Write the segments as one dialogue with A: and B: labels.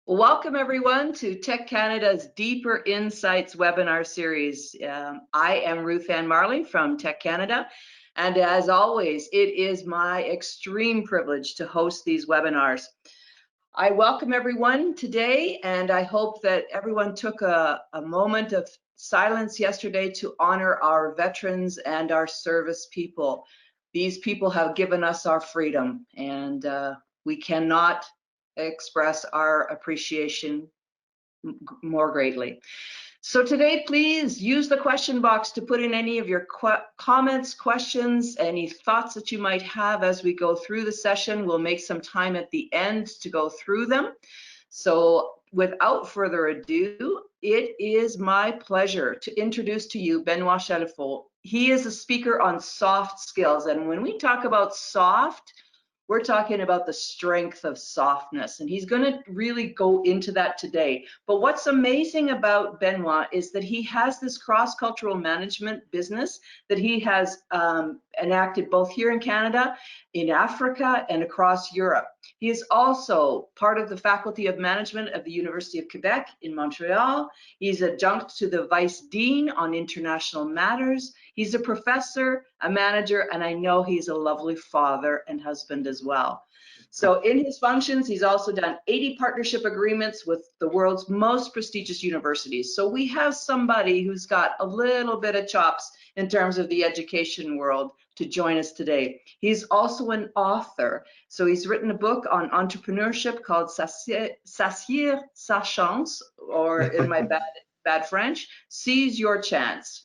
A: Welcome everyone to Tech Canada's Deeper Insights webinar series. I am Ruth Ann Marley from Tech Canada, and as always, it is my extreme privilege to host these webinars. I welcome everyone today, and I hope that everyone took a moment of silence yesterday to honor our veterans and our service people. These people have given us our freedom, and we cannot express our appreciation more greatly. So today, please use the question box to put in any of your comments, questions, any thoughts that you might have as we go through the session. We'll make some time at the end to go through them. So without further ado, it is my pleasure to introduce to you Benoit Chalifoux. He is a speaker on soft skills, and when we talk about soft, we're talking about the strength of softness, and he's going to really go into that today. But what's amazing about Benoit is that he has this cross-cultural management business that he has enacted both here in Canada, in Africa, and across Europe. He is also part of the Faculty of Management of the University of Quebec in Montreal. He's adjunct to the Vice Dean on International Matters. He's a professor, a manager, and I know he's a lovely father and husband as well. So in his functions, he's also done 80 partnership agreements with the world's most prestigious universities. So we have somebody who's got a little bit of chops in terms of the education world to join us today. He's also an author. So he's written a book on entrepreneurship called Saisir sa chance, or in my bad French, Seize Your Chance.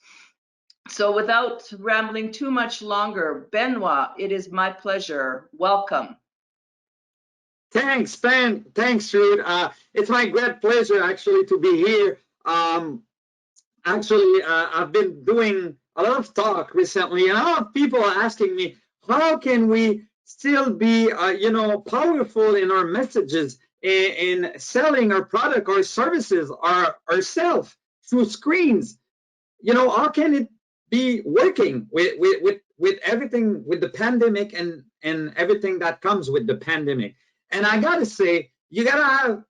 A: So without rambling too much longer, Benoit, it is my pleasure. Welcome.
B: Thanks, Ben. Thanks, Ruth. It's my great pleasure actually to be here. I've been doing a lot of talk recently, and a lot of people are asking me, how can we still be, powerful in our messages, in selling our product or services ourselves through screens? How can it be working with everything, with the pandemic and everything that comes with the pandemic? And I gotta say, you gotta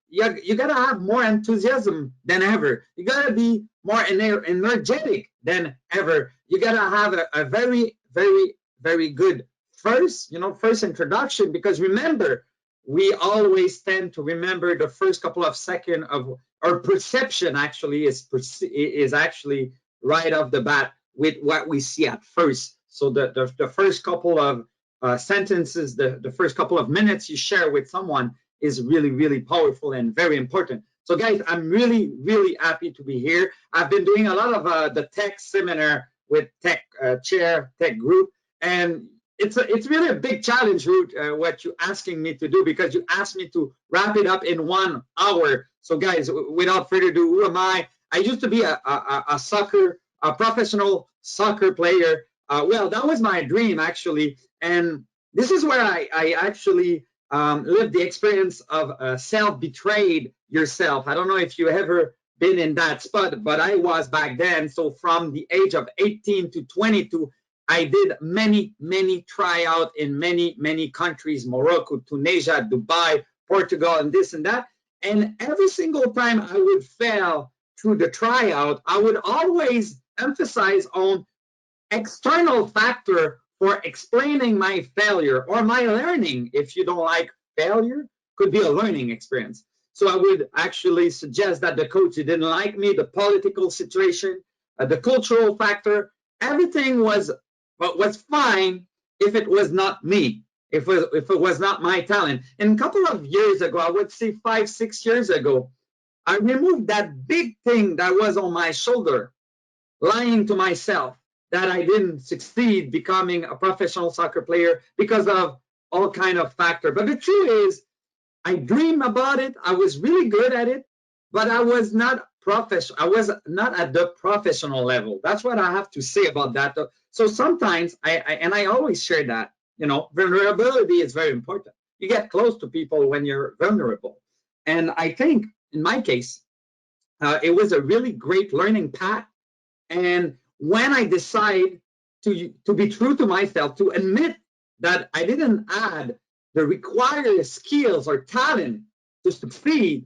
B: have more enthusiasm than ever. You gotta be more energetic than ever. You gotta have a very, very, very good first introduction, because remember, we always tend to remember the first couple of seconds of our perception. Actually, is actually right off the bat with what we see at first. So the first couple of sentences, the first couple of minutes you share with someone is really, really powerful and very important. So guys, I'm really, really happy to be here. I've been doing a lot of the tech seminar with tech group, and it's really a big challenge, Ruth, what you're asking me to do, because you asked me to wrap it up in 1 hour. So guys, without further ado, who am I? I used to be a professional soccer player. Well, that was my dream, actually. And this is where I actually lived the experience of self-betrayed yourself. I don't know if you ever been in that spot, but I was back then. So from the age of 18 to 22, I did many, many tryouts in many, many countries: Morocco, Tunisia, Dubai, Portugal, and this and that. And every single time I would fail through the tryout, I would always emphasize on external factor for explaining my failure or my learning. If you don't like failure, could be a learning experience. So I would actually suggest that the coach didn't like me, the political situation, the cultural factor, everything was fine if it was not me, if it was not my talent. And a couple of years ago, I would say 5-6 years ago, I removed that big thing that was on my shoulder, lying to myself that I didn't succeed becoming a professional soccer player because of all kind of factors. But the truth is, I dreamed about it. I was really good at it, but I was not professional. I was not at the professional level. That's what I have to say about that. So sometimes I always share that, vulnerability is very important. You get close to people when you're vulnerable. And I think in my case, it was a really great learning path. And when I decide to be true to myself, to admit that I didn't add the required skills or talent to succeed,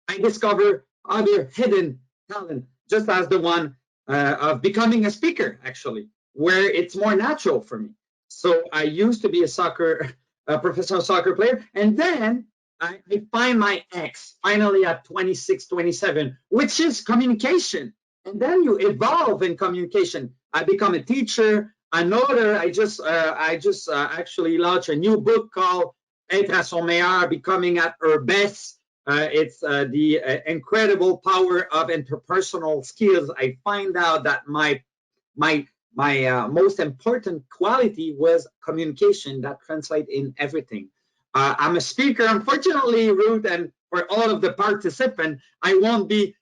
B: I discover other hidden talent, just as the one of becoming a speaker, actually, where it's more natural for me. So I used to be a professional soccer player, and then I find my X finally at 26, 27, which is communication. And then you evolve in communication. I become a teacher, an author. I just actually launched a new book called Être à son meilleur, becoming at her best. It's the incredible power of interpersonal skills. I find out that my most important quality was communication that translates in everything. I'm a speaker. Unfortunately, Ruth, and for all of the participants, I won't be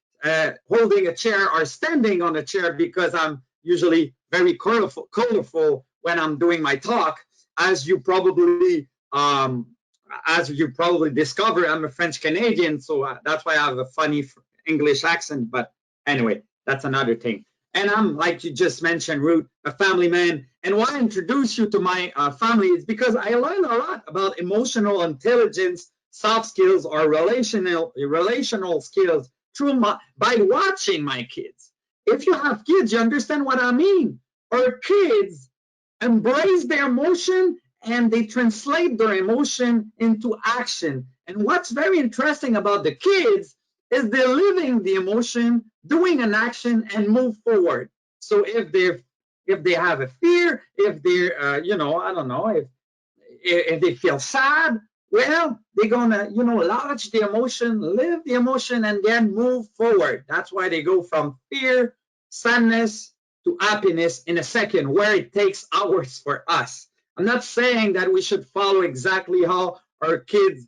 B: holding a chair or standing on a chair because I'm usually very colorful when I'm doing my talk. As you probably discover, I'm a French Canadian, so that's why I have a funny English accent. But anyway, that's another thing. And I'm, like you just mentioned, Ruth, a family man. And why I introduce you to my family is because I learned a lot about emotional intelligence, soft skills, or relational skills by watching my kids. If you have kids, you understand what I mean. Our kids embrace their emotion and they translate their emotion into action. And what's very interesting about the kids is they're living the emotion, doing an action, and move forward. So if they have a fear, if they're I don't know, if they feel sad, well, they're gonna lodge the emotion, live the emotion, and then move forward. That's why they go from fear, sadness to happiness in a second, where it takes hours for us. I'm not saying that we should follow exactly how our kids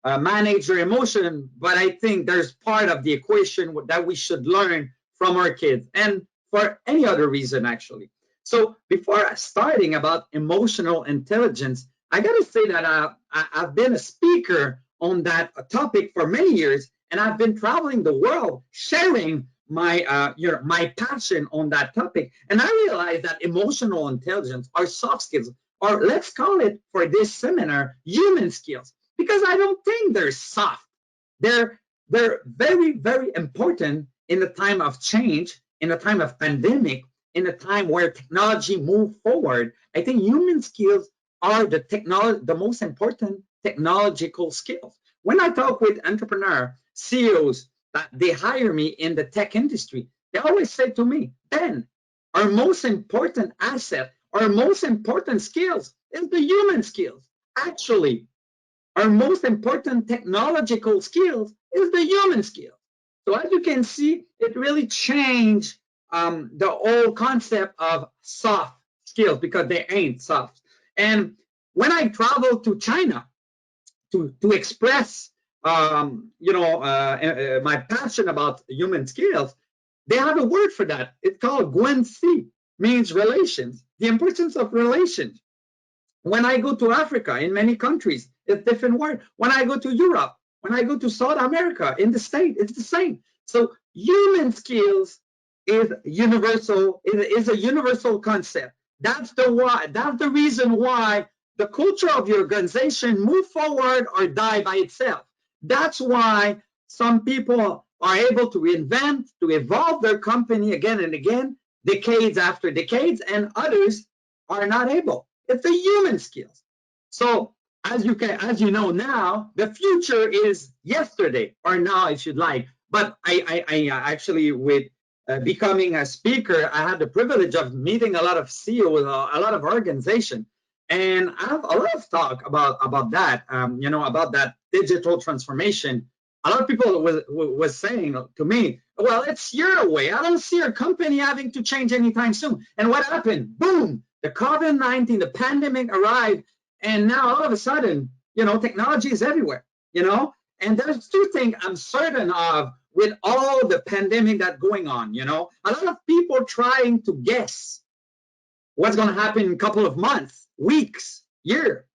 B: manage their emotion, but I think there's part of the equation that we should learn from our kids, and for any other reason, actually. So before starting about emotional intelligence, I got to say that I've been a speaker on that topic for many years, and I've been traveling the world sharing my passion on that topic. And I realized that emotional intelligence are soft skills, or let's call it for this seminar human skills, because I don't think they're soft. They're very, very important in the time of change, in the time of pandemic, in a time where technology moved forward. I think human skills are the most important technological skills. When I talk with entrepreneurs, CEOs, that they hire me in the tech industry, they always say to me, Ben, our most important asset, our most important skills is the human skills. Actually, our most important technological skills is the human skills. So as you can see, it really changed the whole concept of soft skills, because they ain't soft. And when I traveled to China to express my passion about human skills, they have a word for that. It's called guanxi, means relations, the importance of relations. When I go to Africa, in many countries, it's different word. When I go to Europe, when I go to South America, in the States, it's the same. So human skills is universal, is a universal concept. That's the reason why the culture of your organization move forward or die by itself. That's why some people are able to reinvent, to evolve their company again and again, decades after decades, and others are not able. It's the human skills. So as you know now, the future is yesterday, or now, if you'd like. But I actually, with becoming a speaker, I had the privilege of meeting a lot of CEOs, a lot of organizations, and I have a lot of talk about that. About that digital transformation. A lot of people was saying to me, "Well, it's year away. I don't see your company having to change anytime soon." And what happened? Boom! The COVID-19, the pandemic arrived, and now all of a sudden, technology is everywhere. And there's two things I'm certain of with all the pandemic that's going on. A lot of people trying to guess what's going to happen in a couple of months, weeks, year.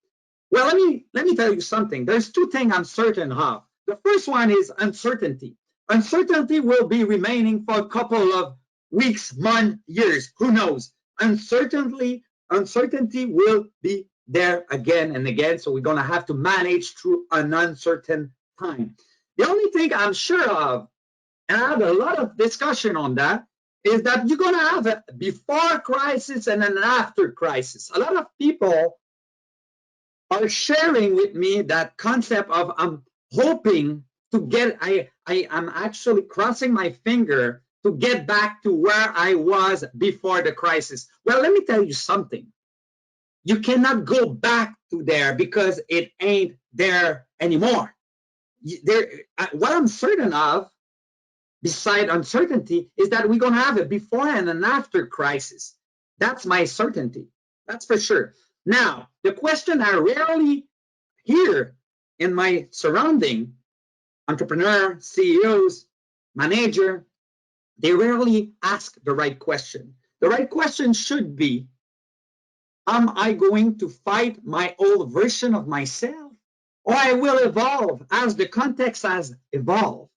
B: Well, let me tell you something. There's two things I'm certain of. The first one is uncertainty. Uncertainty will be remaining for a couple of weeks, months, years. Who knows? Uncertainty will be there again and again. So we're going to have to manage through an uncertain time. The only thing I'm sure of, and I had a lot of discussion on that, is that you're going to have a before crisis and an after crisis. A lot of people are sharing with me that concept of I'm hoping to get, I'm actually crossing my finger to get back to where I was before the crisis. Well, let me tell you something. You cannot go back to there because it ain't there anymore. What I'm certain of, beside uncertainty, is that we're going to have a before and an after crisis. That's my certainty. That's for sure. Now, the question I rarely hear in my surrounding, entrepreneur, CEOs, manager, they rarely ask the right question. The right question should be, am I going to fight my old version of myself? Or I will evolve as the context has evolved.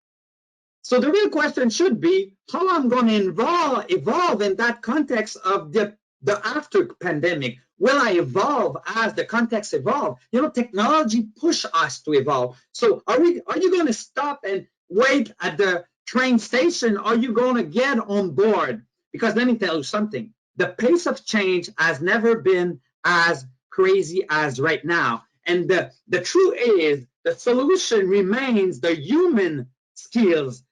B: So the real question should be how I'm going to evolve in that context of the after pandemic. Will I evolve as the context evolve? You know, technology push us to evolve. So are you going to stop and wait at the train station? Are you going to get on board? Because let me tell you something. The pace of change has never been as crazy as right now. And the truth is the solution remains the human skills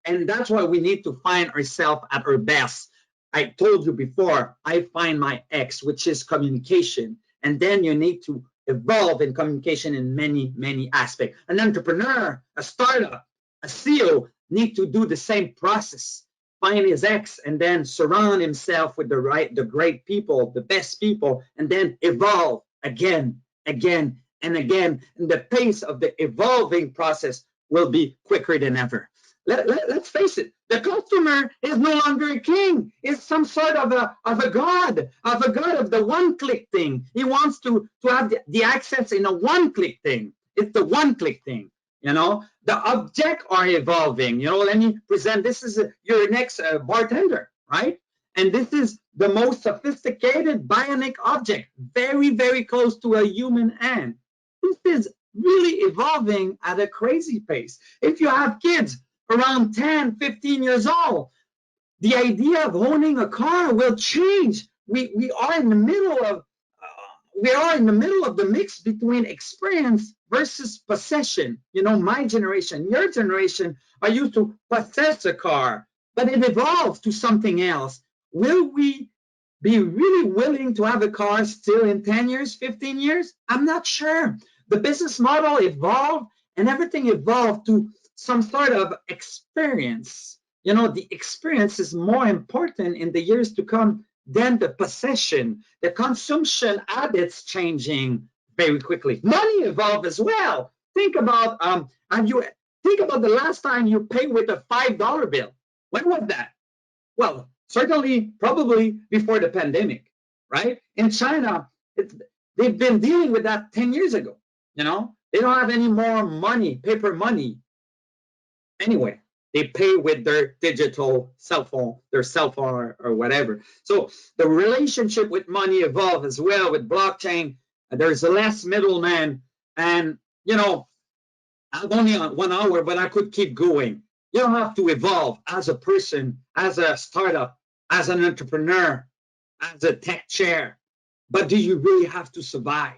B: and that's why we need to find ourselves at our best. I told you before, I find my X, which is communication. And then you need to evolve in communication in many, many aspects. An entrepreneur, a startup, a CEO need to do the same process. Find his X and then surround himself with the great people, the best people, and then evolve again, again, and again. And the pace of the evolving process will be quicker than ever. Let's face it, the customer is no longer a king. It's some sort of a god of the one-click thing. He wants to have the access in a one-click thing. It's the one-click thing, you know. The objects are evolving. You know, let me present, this is your next bartender, right? And this is the most sophisticated bionic object, very, very close to a human hand. This is really evolving at a crazy pace. If you have kids around 10, 15 years old, the idea of owning a car will change. We are in the middle of the mix between experience versus possession. You know, my generation, your generation are used to possess a car, but it evolved to something else. Will we be really willing to have a car still in 10 years, 15 years? I'm not sure. The business model evolved and everything evolved to some sort of experience. You know, the experience is more important in the years to come than the possession. The consumption habits changing very quickly. Money evolved as well. Think about the last time you paid with a $5 bill. When was that? Well, certainly, probably before the pandemic, right? In China, they've been dealing with that 10 years ago. You know, they don't have any more money, paper money. Anyway, they pay with their digital cell phone, or whatever. So the relationship with money evolved as well with blockchain. There's less middleman. And, you know, I'm only on 1 hour, but I could keep going. You don't have to evolve as a person, as a startup, as an entrepreneur, as a tech chair. But do you really have to survive?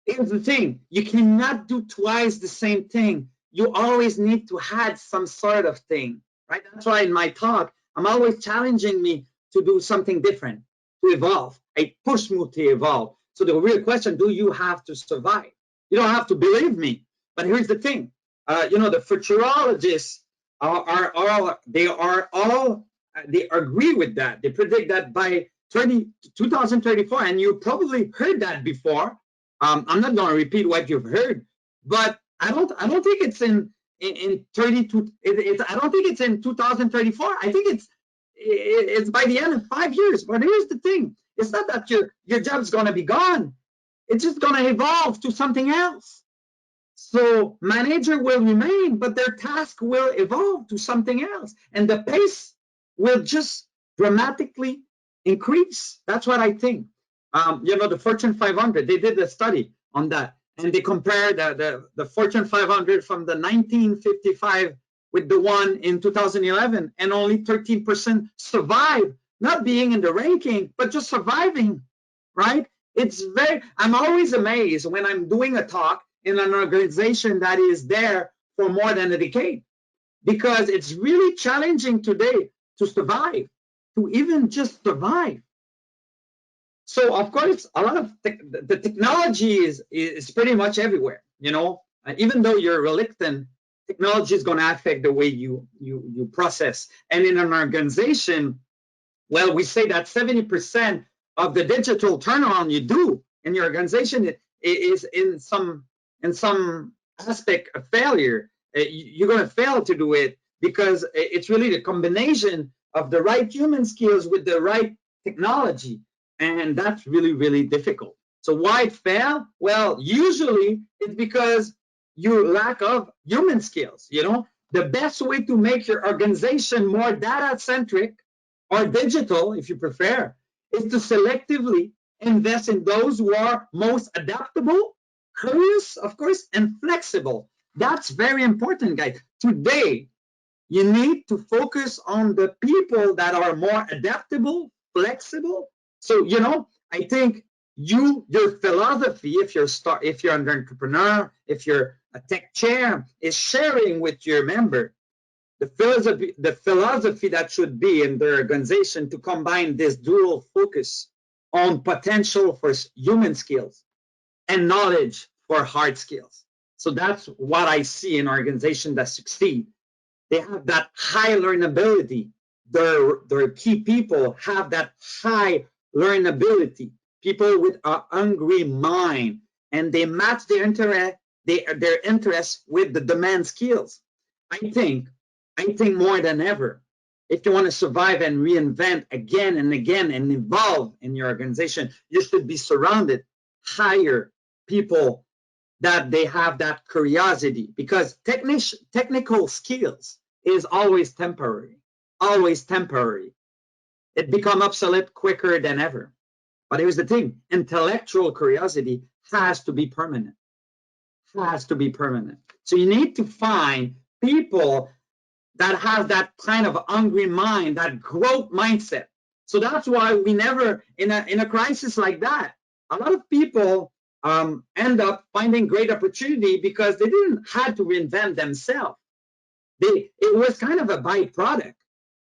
B: Here's the thing. You cannot do twice the same thing. You always need to add some sort of thing, right? That's why in my talk, I'm always challenging me to do something different, to evolve. I push me to evolve. So the real question, do you have to survive? You don't have to believe me. But here's the thing. You know, the futurologists they agree with that. They predict that by 2034, and you probably heard that before. I'm not going to repeat what you've heard, but I don't think it's in 32. I don't think it's in 2034. I think it's by the end of 5 years. But here's the thing: it's not that your job's going to be gone. It's just going to evolve to something else. So manager will remain, but their task will evolve to something else, and the pace will just dramatically increase. That's what I think. You know, the Fortune 500, they did a study on that, and they compare the Fortune 500 from the 1955 with the one in 2011, and only 13% survive, not being in the ranking, but just surviving, right? I'm always amazed when I'm doing a talk in an organization that is there for more than a decade, because it's really challenging today to survive, to even just survive. So of course, a lot of the technology is pretty much everywhere. Even though you're reluctant, technology is going to affect the way you process. And in an organization, well, we say that 70% of the digital turnaround you do in your organization is in some aspect a failure. You're going to fail to do it because it's really the combination of the right human skills with the right technology. And that's really, really difficult. So why it fail? Well, usually it's because you lack of human skills. The best way to make your organization more data-centric or digital, if you prefer, is to selectively invest in those who are most adaptable, curious, of course, and flexible. That's very important, guys. Today, you need to focus on the people that are more adaptable, flexible. So, I think your philosophy, if you're an entrepreneur, if you're a tech chair, is sharing with your member the philosophy that should be in their organization to combine this dual focus on potential for human skills and knowledge for hard skills. So that's what I see in organizations that succeed. They have that high learnability. Their key people have that high learnability. People with a hungry mind, and they match their interests with the demand skills. I think more than ever, if you want to survive and reinvent again and again and evolve in your organization, you should be surrounded, hire people that they have that curiosity, because technical skills is always temporary, always temporary. It becomes obsolete quicker than ever. But here's the thing, intellectual curiosity has to be permanent, has to be permanent. So you need to find people that have that kind of hungry mind, that growth mindset. So that's why we never, in a crisis like that, a lot of people end up finding great opportunity because they didn't have to reinvent themselves. It was kind of a byproduct.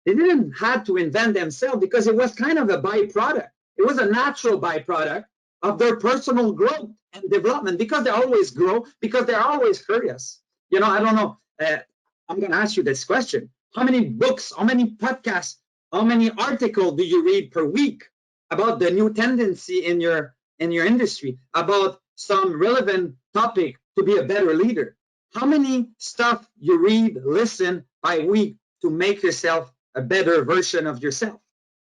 B: They didn't have to invent themselves because it was kind of a byproduct. It was a natural byproduct of their personal growth and development, because they always grow, because they're always curious. I don't know. I'm going to ask you this question. How many books, how many podcasts, how many articles do you read per week about the new tendency in your industry, about some relevant topic to be a better leader? How many stuff you read, listen by week to make yourself a better version of yourself?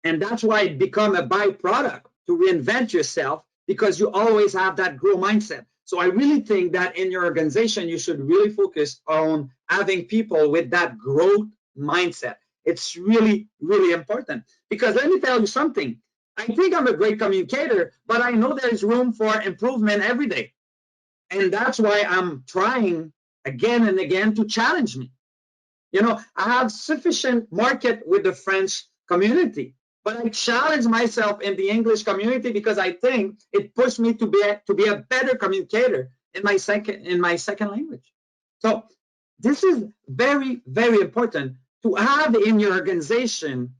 B: And that's why it become a byproduct to reinvent yourself, because you always have that growth mindset. So I really think that in your organization, you should really focus on having people with that growth mindset. It's really, really important, because let me tell you something. I think I'm a great communicator, but I know there's room for improvement every day. And that's why I'm trying again and again to challenge me. I have sufficient market with the French community, but I challenge myself in the English community because I think it pushed me to be a better communicator in my second language. So this is very, very important to have in your organization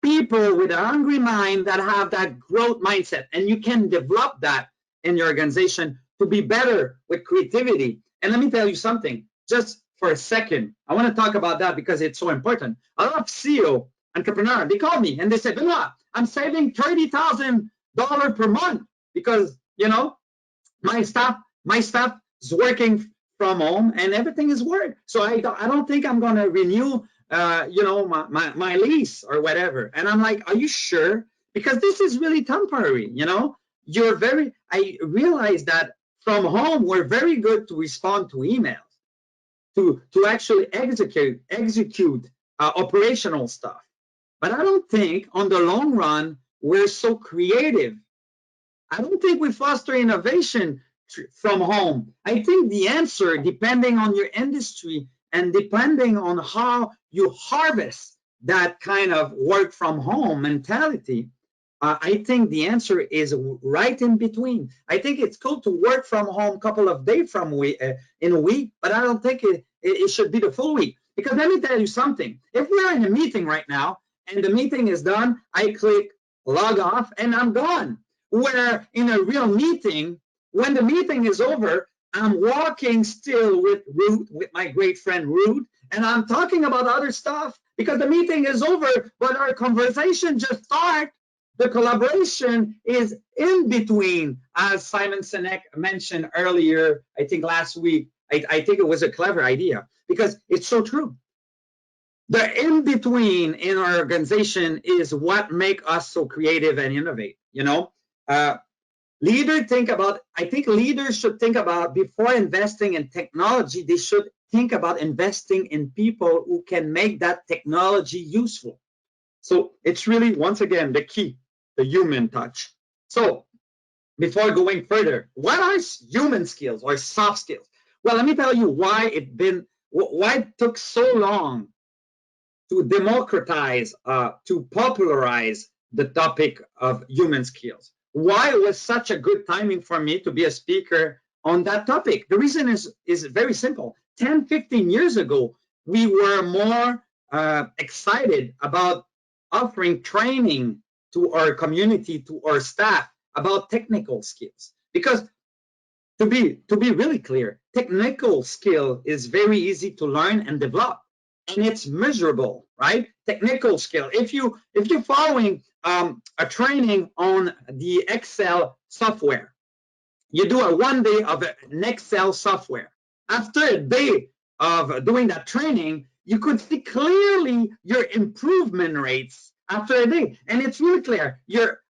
B: people with a hungry mind that have that growth mindset, and you can develop that in your organization to be better with creativity. And let me tell you something, just for a second, I want to talk about that because it's so important. A lot of CEO entrepreneur, they call me and they say, Benoit, I'm saving $30,000 per month because my staff is working from home and everything is work. So I don't think I'm going to renew my lease or whatever. And I'm like, are you sure? Because this is really temporary. I realize that from home we're very good to respond to emails, to actually execute operational stuff. But I don't think on the long run we're so creative. I don't think we foster innovation from home? I think the answer, depending on your industry and depending on how you harvest that kind of work from home mentality, I think the answer is right in between. I think it's cool to work from home a couple of days in a week, but I don't think it should be the full week. Because let me tell you something. If we're in a meeting right now and the meeting is done, I click log off and I'm gone. Where in a real meeting, when the meeting is over, I'm walking still with Ruth, with my great friend Ruth, and I'm talking about other stuff because the meeting is over, but our conversation just started. The collaboration is in between, as Simon Sinek mentioned earlier, I think last week. I think it was a clever idea because it's so true. The in between in our organization is what make us so creative and innovate. You know, I think leaders should think about, before investing in technology, they should think about investing in people who can make that technology useful. So it's really, once again, the key, the human touch. So before going further, what are human skills or soft skills? Well, let me tell you why it took so long to democratize, to popularize the topic of human skills. Why it was such a good timing for me to be a speaker on that topic? The reason is very simple. 10, 15 years ago, we were more excited about offering training to our community, to our staff, about technical skills. Because to be really clear, technical skill is very easy to learn and develop, and it's measurable, right? Technical skill. If you're following a training on the Excel software, you do a 1 day of an Excel software. After a day of doing that training, you could see clearly your improvement rates after a day, and it's really clear.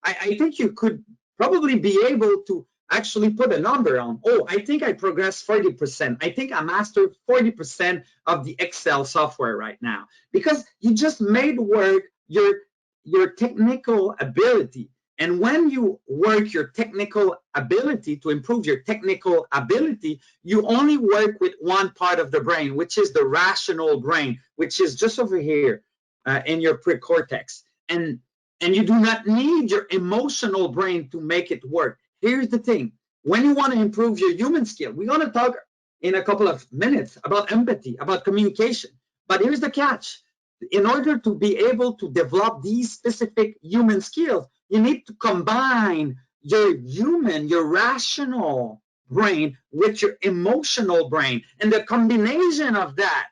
B: I think you could probably be able to actually put a number on. Oh, I think I progressed 40%. I think I mastered 40% of the Excel software right now, because you just made work your technical ability. And when you work your technical ability to improve your technical ability, you only work with one part of the brain, which is the rational brain, which is just over here in your precortex. And you do not need your emotional brain to make it work. Here's the thing. When you want to improve your human skill, we're going to talk in a couple of minutes about empathy, about communication. But here's the catch. In order to be able to develop these specific human skills, you need to combine your rational brain with your emotional brain. And the combination of that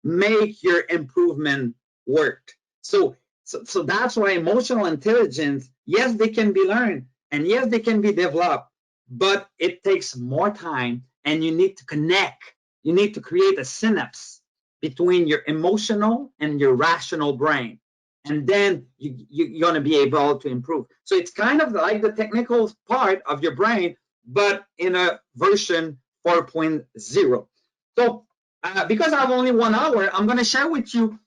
B: make your improvement work. So that's why emotional intelligence, yes, they can be learned, and yes, they can be developed, but it takes more time, and you need to connect. You need to create a synapse between your emotional and your rational brain. And then you're going to be able to improve. So it's kind of like the technical part of your brain, but in a version 4.0. So because I have only 1 hour, I'm going to share with you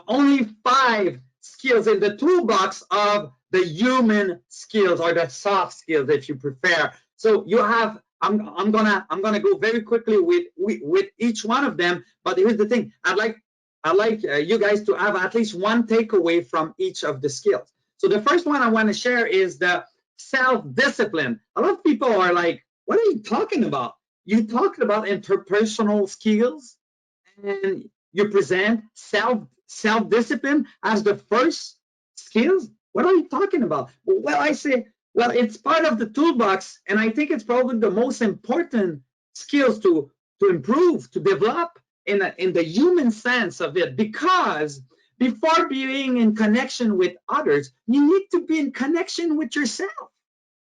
B: only 5 skills in the toolbox of the human skills, or the soft skills, if you prefer. So you have, I'm gonna go very quickly with each one of them. But here's the thing: I'd like you guys to have at least one takeaway from each of the skills. So the first one I want to share is the self-discipline. A lot of people are like, "What are you talking about? You talked about interpersonal skills, and you present self-discipline as the first skills? What are you talking about?" Well, I say, well, it's part of the toolbox, and I think it's probably the most important skills to improve, to develop in the human sense of it, because before being in connection with others, you need to be in connection with yourself.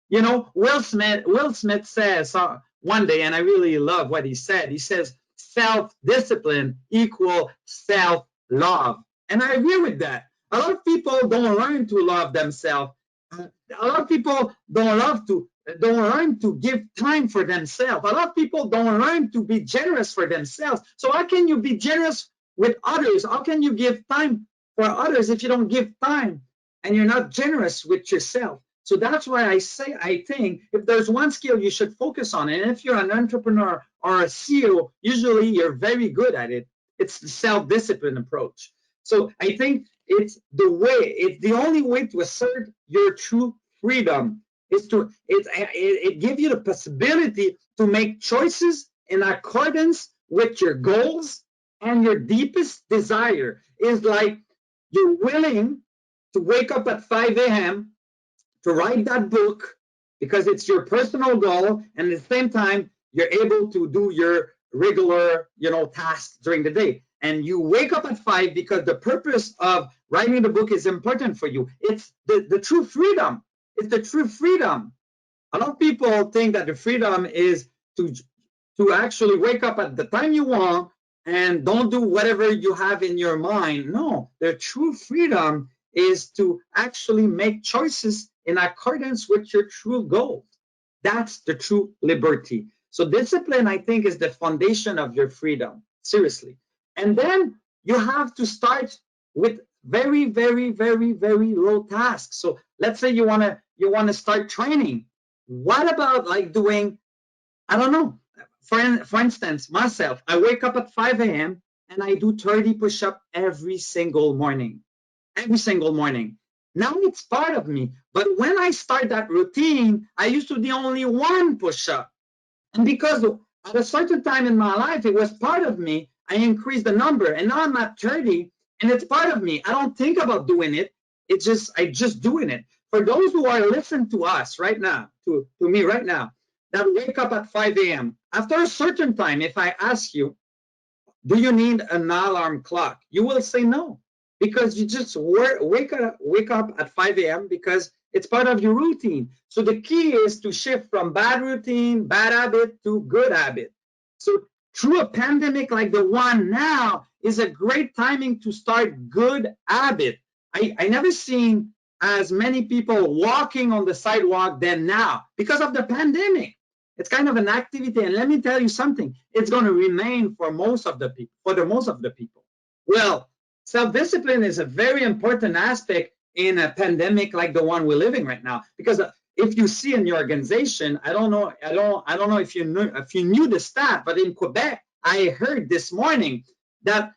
B: You know, Will Smith says one day, and I really love what he said. He says, self-discipline equal self-love. And I agree with that. A lot of people don't learn to love themselves. A lot of people don't learn to give time for themselves. A lot of people don't learn to be generous for themselves. So how can you be generous with others? How can you give time for others if you don't give time and you're not generous with yourself? So that's why I say, I think if there's one skill you should focus on, and if you're an entrepreneur or a CEO, usually you're very good at it, it's the self-discipline approach. So I think it's the only way to assert your true freedom is to, it gives you the possibility to make choices in accordance with your goals and your deepest desire. Is like you're willing to wake up at 5 a.m. to write that book because it's your personal goal, and at the same time you're able to do your regular tasks during the day, and you wake up at 5 because the purpose of writing the book is important for you. It's the true freedom. It's the true freedom. A lot of people think that the freedom is to actually wake up at the time you want and don't do whatever you have in your mind. No, the true freedom is to actually make choices in accordance with your true goals. That's the true liberty. So discipline, I think, is the foundation of your freedom, seriously. And then you have to start with very, very, very, very low tasks. So let's say you want to start training. What about like doing, I don't know, for instance, myself, I wake up at 5 a.m. and I do 30 push-ups every single morning. Every single morning. Now it's part of me. But when I start that routine, I used to do only one push-up. And because at a certain time in my life, it was part of me, I increased the number. And now I'm at 30 and it's part of me. I don't think about doing it. I just doing it. For those who are listening to us right now, to me right now, that wake up at 5 a.m. After a certain time, if I ask you, do you need an alarm clock? You will say no, because you just wake up at 5 a.m. because it's part of your routine. So the key is to shift from bad routine, bad habit to good habit. So through a pandemic like the one now is a great timing to start good habit. I never seen as many people walking on the sidewalk than now because of the pandemic. It's kind of an activity, and let me tell you something, it's going to remain for most of the people, for the most of the people. Well, self-discipline is a very important aspect in a pandemic like the one we're living right now, because if you see in your organization, I don't know if you knew the stat, but in Quebec, I heard this morning that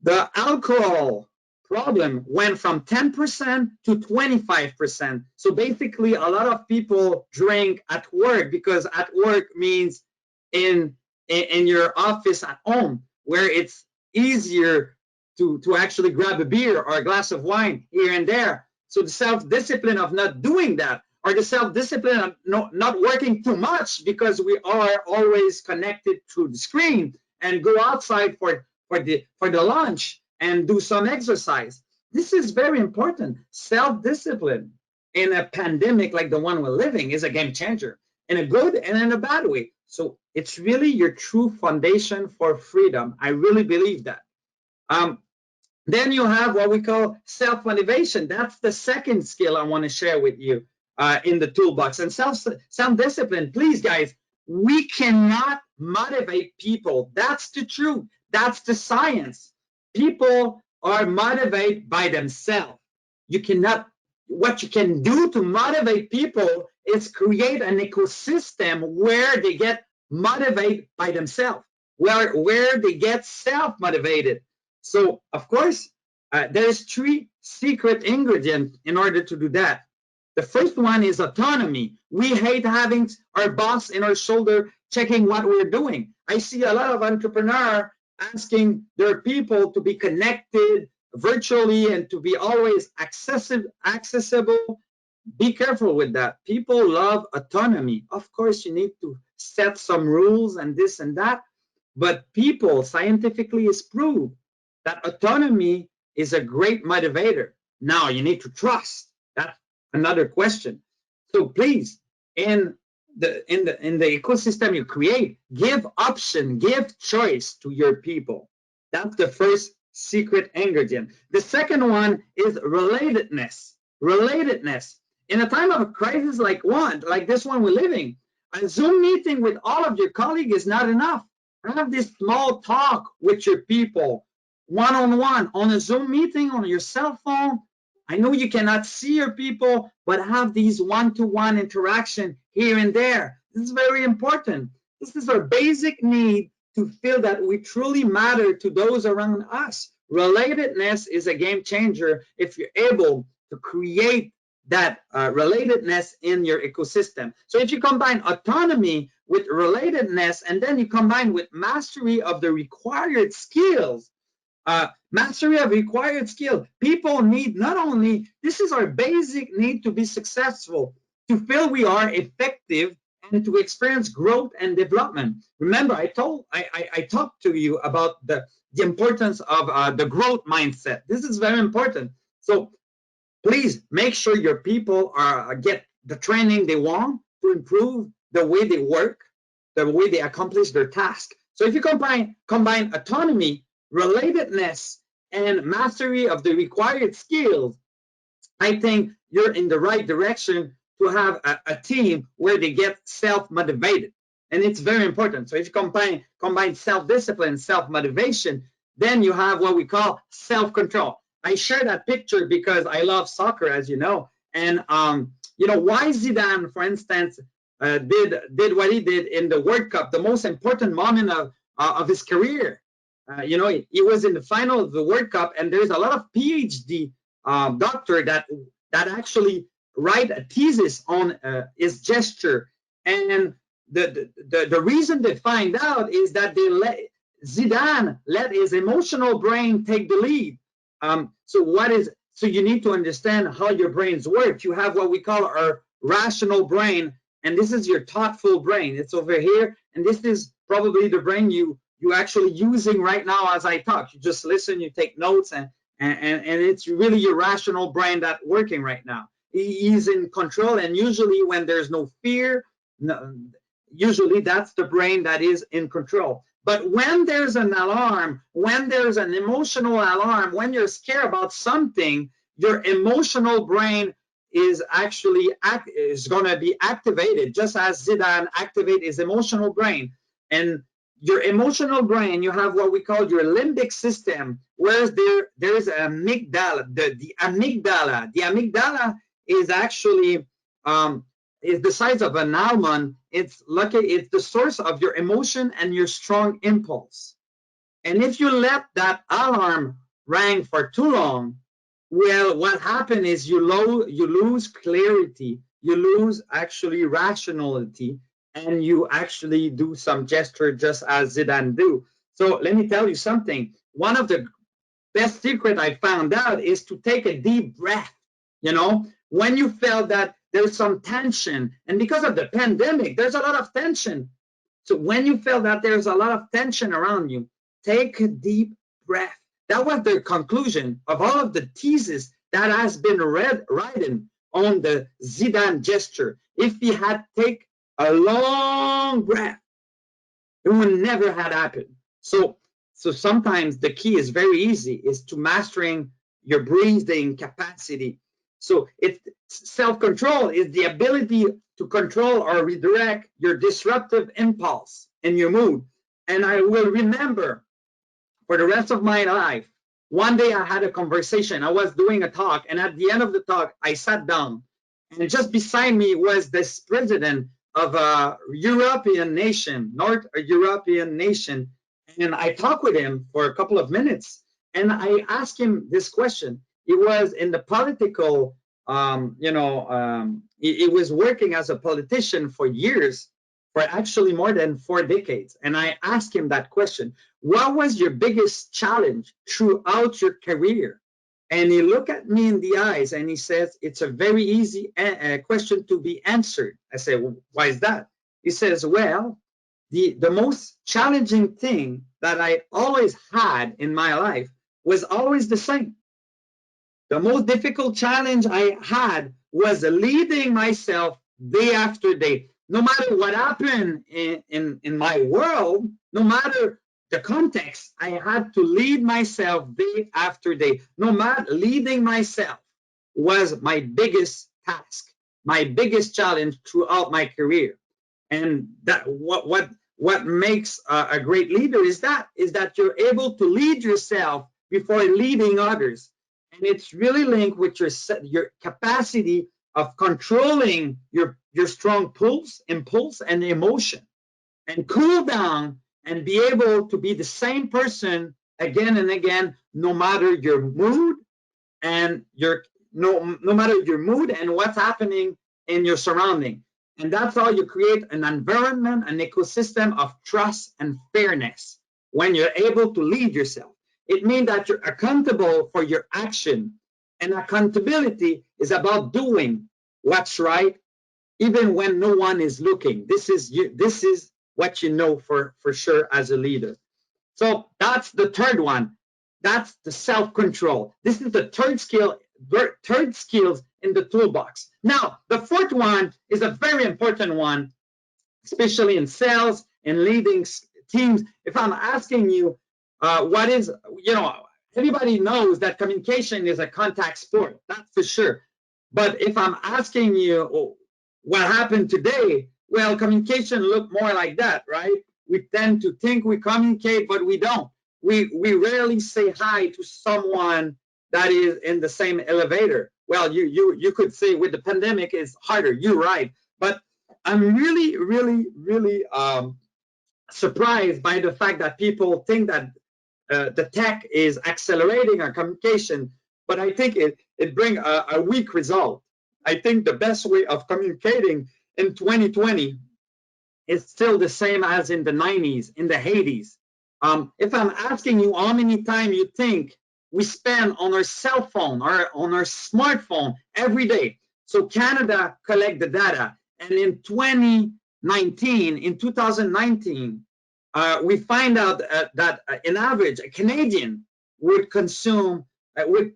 B: the alcohol problem went from 10% to 25%. So basically, a lot of people drink at work, because at work means in your office at home, where it's easier to actually grab a beer or a glass of wine here and there. So the self-discipline of not doing that, or the self-discipline of not working too much because we are always connected through the screen, and go outside for the lunch and do some exercise. This is very important. Self-discipline in a pandemic like the one we're living is a game changer, in a good and in a bad way. So it's really your true foundation for freedom. I really believe that. Then you have what we call self-motivation. That's the second skill I want to share with you in the toolbox. And self-discipline, please, guys, we cannot motivate people. That's the truth. That's the science. People are motivated by themselves. What you can do to motivate people is create an ecosystem where they get motivated by themselves, where they get self-motivated. So, of course, there's 3 secret ingredients in order to do that. The first one is autonomy. We hate having our boss in our shoulder checking what we're doing. I see a lot of entrepreneurs asking their people to be connected virtually and to be always accessible. Be careful with that. People love autonomy. Of course, you need to set some rules and this and that, but people, scientifically, is proved that autonomy is a great motivator. Now you need to trust. That's another question. So please, in the ecosystem you create, give option, give choice to your people. That's the first secret ingredient. The second one is relatedness. Relatedness. In a time of a crisis like this one we're living, a Zoom meeting with all of your colleagues is not enough. Have this small talk with your people, one-on-one, on a Zoom meeting, on your cell phone. I know you cannot see your people, but have these one-to-one interaction here and there. This is very important. This is our basic need to feel that we truly matter to those around us. Relatedness is a game changer if you're able to create that relatedness in your ecosystem. So if you combine autonomy with relatedness, and then you combine with mastery of the required skills, mastery of required skill. People need not only, this is our basic need to be successful, to feel we are effective and to experience growth and development. Remember, I talked to you about the importance of the growth mindset. This is very important. So please make sure your people get the training they want to improve the way they work, the way they accomplish their task. So if you combine autonomy, relatedness, and mastery of the required skills, I think you're in the right direction to have a team where they get self-motivated. And it's very important. So if you combine self-discipline, self-motivation, then you have what we call self-control. I share that picture because I love soccer, as you know. And you know, why Zidane, for instance, did what he did in the World Cup, the most important moment of his career. You know, he was in the final of the World Cup, and there's a lot of PhD doctor that actually write a thesis on his gesture. And the reason they find out is that Zidane let his emotional brain take the lead. So you need to understand how your brains work. You have what we call our rational brain, and this is your thoughtful brain. It's over here, and this is probably the brain you actually using right now as I talk. You just listen, you take notes, and it's really your rational brain that's working right now. He's in control, and usually when there's no fear, usually that's the brain that is in control. But when there's an alarm, when there's an emotional alarm, when you're scared about something, your emotional brain is actually going to be activated, just as Zidane activated his emotional brain. And your emotional brain, you have what we call your limbic system, whereas there is an amygdala. The amygdala is actually is the size of an almond. It's the source of your emotion and your strong impulse. And if you let that alarm ring for too long, well, what happens is you lose clarity, you lose actually rationality, and you actually do some gesture just as Zidane do. So let me tell you something. One of the best secret I found out is to take a deep breath. You know, when you feel that there's some tension, and because of the pandemic, there's a lot of tension. So when you feel that there's a lot of tension around you, take a deep breath. That was the conclusion of all of the thesis that has been written on the Zidane gesture. If he had take a long breath, it would never had happened. So sometimes the key is very easy, is to mastering your breathing capacity. So it's self-control is the ability to control or redirect your disruptive impulse in your mood. And I will remember for the rest of my life, one day I had a conversation. I was doing a talk, and at the end of the talk, I sat down, and just beside me was this president of a European nation, North European nation, and I talked with him for a couple of minutes, and I asked him this question. He was in the political, he was working as a politician for years, for actually more than 4 decades. And I asked him that question. What was your biggest challenge throughout your career? And he looked at me in the eyes and he says, it's a very easy question to be answered. I said, well, why is that? He says, well, the most challenging thing that I always had in my life was always the same. The most difficult challenge I had was leading myself day after day. No matter what happened in my world, no matter the context, I had to lead myself day after day. No matter leading myself was my biggest task, my biggest challenge throughout my career. And that what makes a great leader is that you're able to lead yourself before leading others. And it's really linked with your capacity of controlling your strong impulse and emotion, and cool down and be able to be the same person again and again, no matter your mood and no matter your mood and what's happening in your surrounding. And that's how you create an environment, an ecosystem of trust and fairness when you're able to lead yourself. It means that you're accountable for your action, and accountability is about doing what's right even when no one is looking. This is what you know for sure as a leader. So that's the third one. That's the self-control. This is the third skills in the toolbox. Now, the fourth one is a very important one, especially in sales and leading teams. If I'm asking you, what is, everybody knows that communication is a contact sport, that's for sure. But if I'm asking you, what happened today, well, communication look more like that, right? We tend to think we communicate, but we don't. We rarely say hi to someone that is in the same elevator. Well, you could say with the pandemic it's harder. You're right, but I'm really surprised by the fact that people think that the tech is accelerating our communication, but I think it brings a weak result. I think the best way of communicating in 2020 is still the same as in the 90s, in the 80s. If I'm asking you how many times you think we spend on our cell phone or on our smartphone every day. So Canada collect the data, and in 2019, we find out that in average, a Canadian would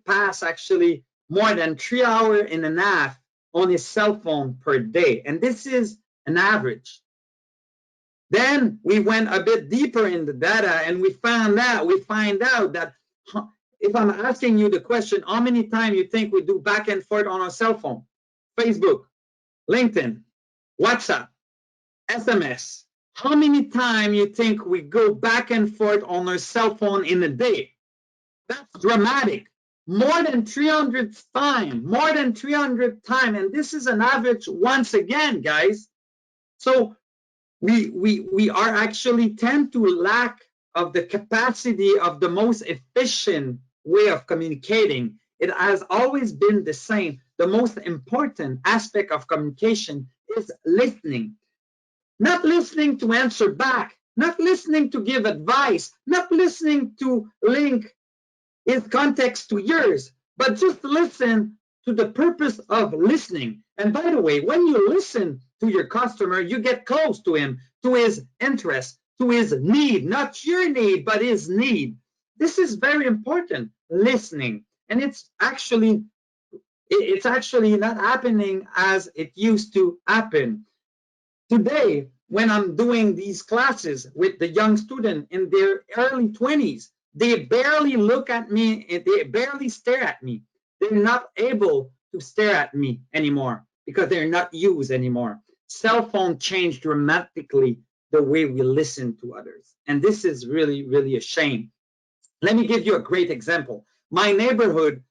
B: pass actually more than 3.5 hours on his cell phone per day. And this is an average. Then we went a bit deeper in the data, and we find out that if I'm asking you the question, how many times you think we do back and forth on our cell phone? Facebook, LinkedIn, WhatsApp, SMS. How many times you think we go back and forth on our cell phone in a day? That's dramatic. More than 300 times, more than 300 times. And this is an average once again, guys. So we are actually tend to lack of the capacity of the most efficient way of communicating. It has always been the same. The most important aspect of communication is listening. Not listening to answer back, not listening to give advice, not listening to link his context to yours, but just listen to the purpose of listening. And by the way, when you listen to your customer, you get close to him, to his interest, to his need, not your need, but his need. This is very important, listening. And it's actually not happening as it used to happen. Today, when I'm doing these classes with the young student in their early 20s, they barely look at me, they barely stare at me. They're not able to stare at me anymore because they're not used anymore. Cell phone changed dramatically the way we listen to others. And this is really, really a shame. Let me give you a great example. My neighborhood,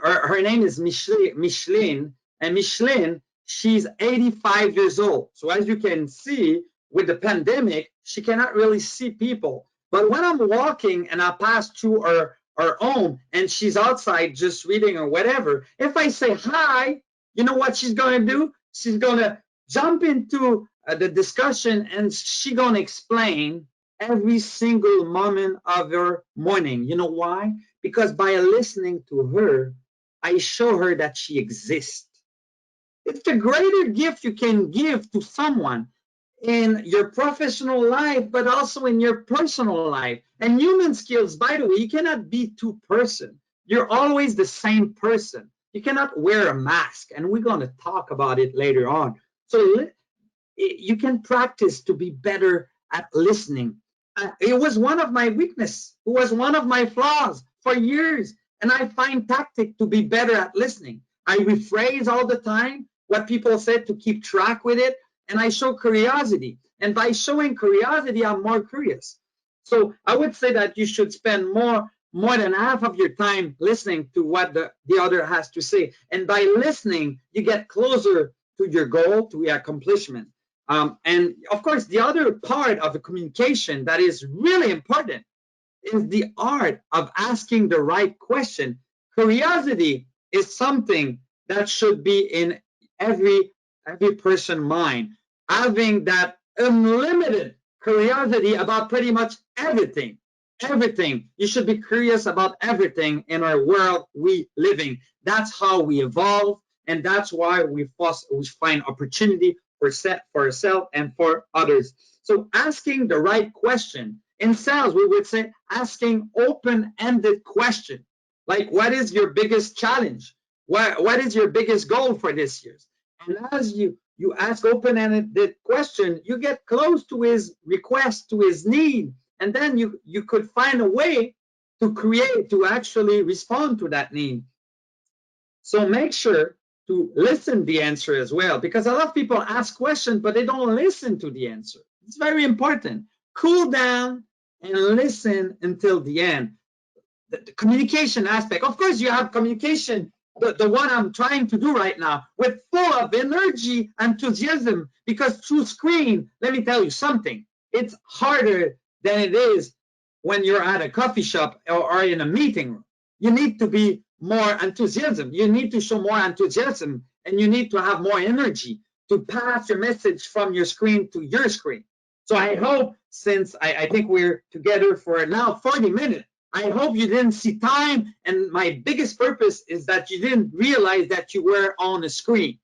B: her name is Micheline, and Micheline, she's 85 years old. So as you can see, with the pandemic, she cannot really see people. But when I'm walking and I pass through her home and she's outside just reading or whatever, if I say hi, you know what she's going to do? She's going to jump into the discussion, and she's going to explain every single moment of her morning. You know why? Because by listening to her, I show her that she exists. It's the greater gift you can give to someone in your professional life, but also in your personal life. And human skills, by the way, you cannot be two person. You're always the same person. You cannot wear a mask, and we're going to talk about it later on. So you can practice to be better at listening. It was one of my weaknesses. It was one of my flaws for years. And I find tactic to be better at listening. I rephrase all the time what people said to keep track with it. And I show curiosity. And by showing curiosity, I'm more curious. So I would say that you should spend more more than half of your time listening to what the other has to say. And by listening, you get closer to your goal, to your accomplishment. And of course, the other part of the communication that is really important is the art of asking the right question. Curiosity is something that should be in every person's mind. Having that unlimited curiosity about pretty much everything. Everything. You should be curious about everything in our world we living. That's how we evolve, and that's why we find opportunity for ourselves and for others. So asking the right question. In sales, we would say asking open-ended question, like what is your biggest challenge? What is your biggest goal for this year? And as you ask open-ended question, you get close to his request, to his need, and then you could find a way to actually respond to that need. So make sure to listen the answer as well, because a lot of people ask questions, but they don't listen to the answer. It's very important. Cool down and listen until the end. The communication aspect. Of course, you have communication, the one I'm trying to do right now, with full of energy, enthusiasm, because through screen, let me tell you something, it's harder than it is when you're at a coffee shop or in a meeting room. You need to be more enthusiasm. You need to show more enthusiasm, and you need to have more energy to pass your message from your screen to your screen. So I hope, since I think we're together for now 40 minutes, I hope you didn't see time, and my biggest purpose is that you didn't realize that you were on a screen.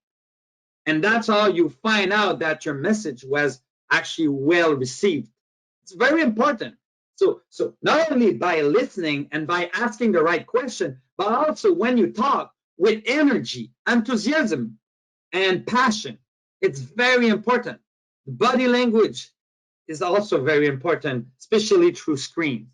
B: And that's how you find out that your message was actually well received. It's very important. So not only by listening and by asking the right question, but also when you talk with energy, enthusiasm, and passion. It's very important. Body language is also very important, especially through screens.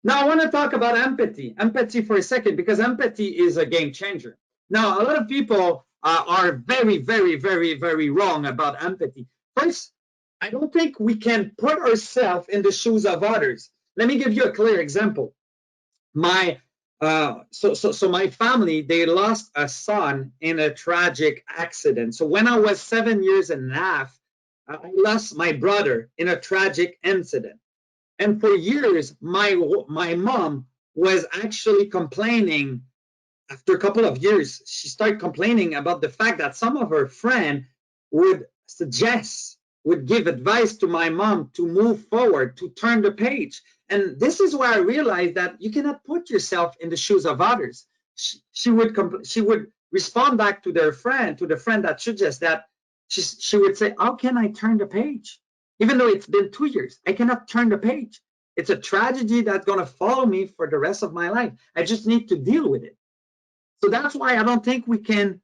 B: Now, I want to talk about empathy for a second, because empathy is a game changer. Now, a lot of people are very, very, very, very wrong about empathy. First, I don't think we can put ourselves in the shoes of others. Let me give you a clear example. My my family, they lost a son in a tragic accident. So when I was 7 years and a half, I lost my brother in a tragic incident. And for years, my mom was actually complaining. After a couple of years, she started complaining about the fact that some of her friends would give advice to my mom to move forward, to turn the page. And this is where I realized that you cannot put yourself in the shoes of others. She would respond back to the friend that suggests that she would say, how can I turn the page? Even though it's been 2 years, I cannot turn the page. It's a tragedy that's going to follow me for the rest of my life. I just need to deal with it. So that's why I don't think we can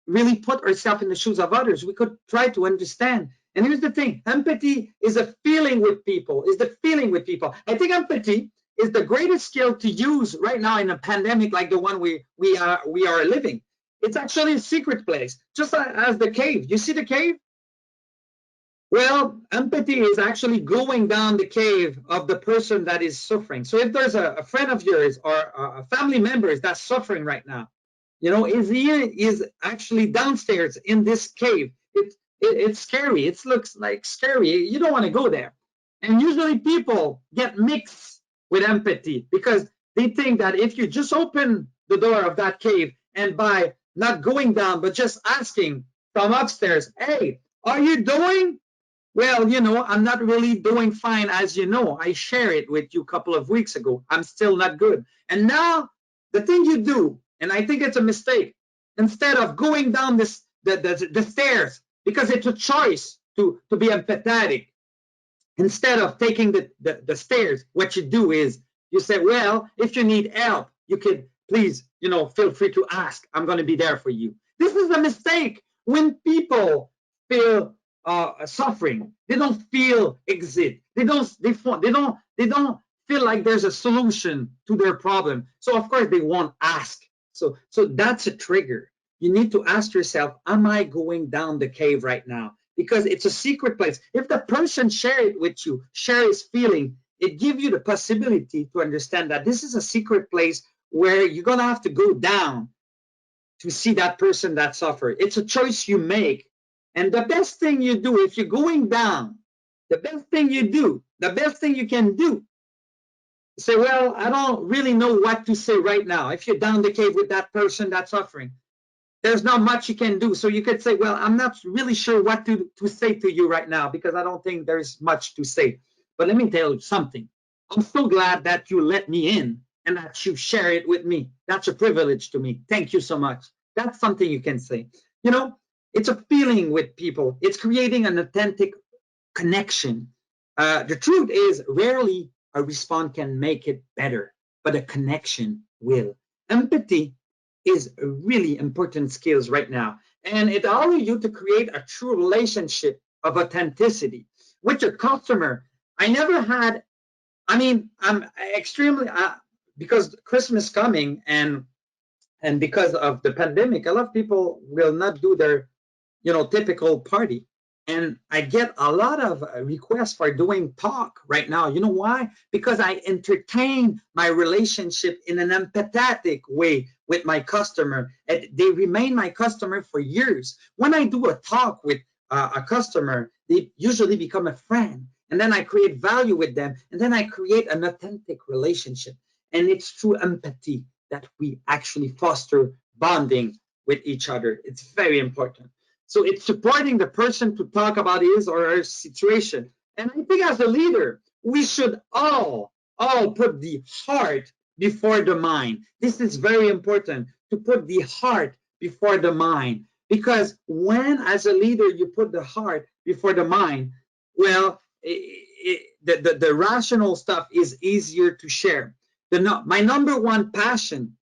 B: really put ourselves in the shoes of others. We could try to understand. And here's the thing, empathy is a feeling with people, I think empathy is the greatest skill to use right now in a pandemic like the one we are living. It's actually a secret place, just as the cave. You see the cave? Well, empathy is actually going down the cave of the person that is suffering. So if there's a friend of yours or a family member that's suffering right now, is actually downstairs in this cave. It's scary. It looks like scary. You don't want to go there. And usually people get mixed with empathy because they think that if you just open the door of that cave and by not going down, but just asking from upstairs, hey, are you doing? Well, I'm not really doing fine, as you know. I shared it with you a couple of weeks ago. I'm still not good. And now the thing you do, and I think it's a mistake, instead of going down the stairs, because it's a choice to be empathetic, instead of taking the stairs, what you do is you say, well, if you need help, you can please, feel free to ask. I'm going to be there for you. This is a mistake. When people feel suffering, they don't feel exit. They don't feel like there's a solution to their problem. So of course they won't ask. So that's a trigger. You need to ask yourself, am I going down the cave right now? Because it's a secret place. If the person share it with you, share his feeling, it gives you the possibility to understand that this is a secret place where you're going to have to go down to see that person that suffer. It's a choice you make. And the best thing you do, if you're going down, the best thing you do, the best thing you can do, say, well, I don't really know what to say right now. If you're down the cave with that person that's suffering, there's not much you can do. So you could say, well, I'm not really sure what to say to you right now because I don't think there's much to say. But let me tell you something. I'm so glad that you let me in and that you share it with me. That's a privilege to me. Thank you so much. That's something you can say. You know, it's a feeling with people. It's creating an authentic connection. The truth is, rarely a response can make it better, but a connection will. Empathy is a really important skills right now, and it allows you to create a true relationship of authenticity with your customer. I never had. I mean, I'm extremely because Christmas coming and because of the pandemic, a lot of people will not do their typical party. And I get a lot of requests for doing talk right now. You know why? Because I entertain my relationship in an empathetic way with my customer. And they remain my customer for years. When I do a talk with a customer, they usually become a friend. And then I create value with them. And then I create an authentic relationship. And it's through empathy that we actually foster bonding with each other. It's very important. So it's supporting the person to talk about his or her situation. And I think as a leader, we should all put the heart before the mind. This is very important, to put the heart before the mind. Because when, as a leader, you put the heart before the mind, well, the rational stuff is easier to share. My number one passion,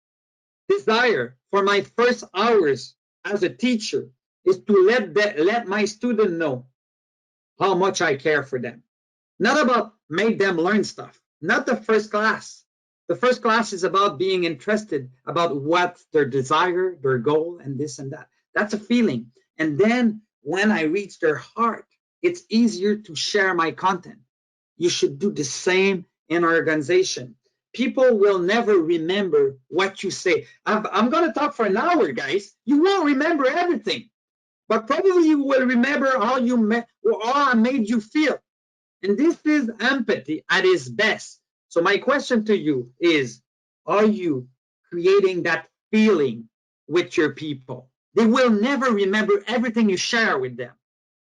B: desire for my first hours as a teacher is to let my student know how much I care for them. Not about make them learn stuff. Not the first class. The first class is about being interested about what their desire, their goal, and this and that. That's a feeling. And then when I reach their heart, it's easier to share my content. You should do the same in our organization. People will never remember what you say. I'm going to talk for an hour, guys. You won't remember everything, but probably you will remember how I made you feel. And this is empathy at its best. So my question to you is, are you creating that feeling with your people? They will never remember everything you share with them,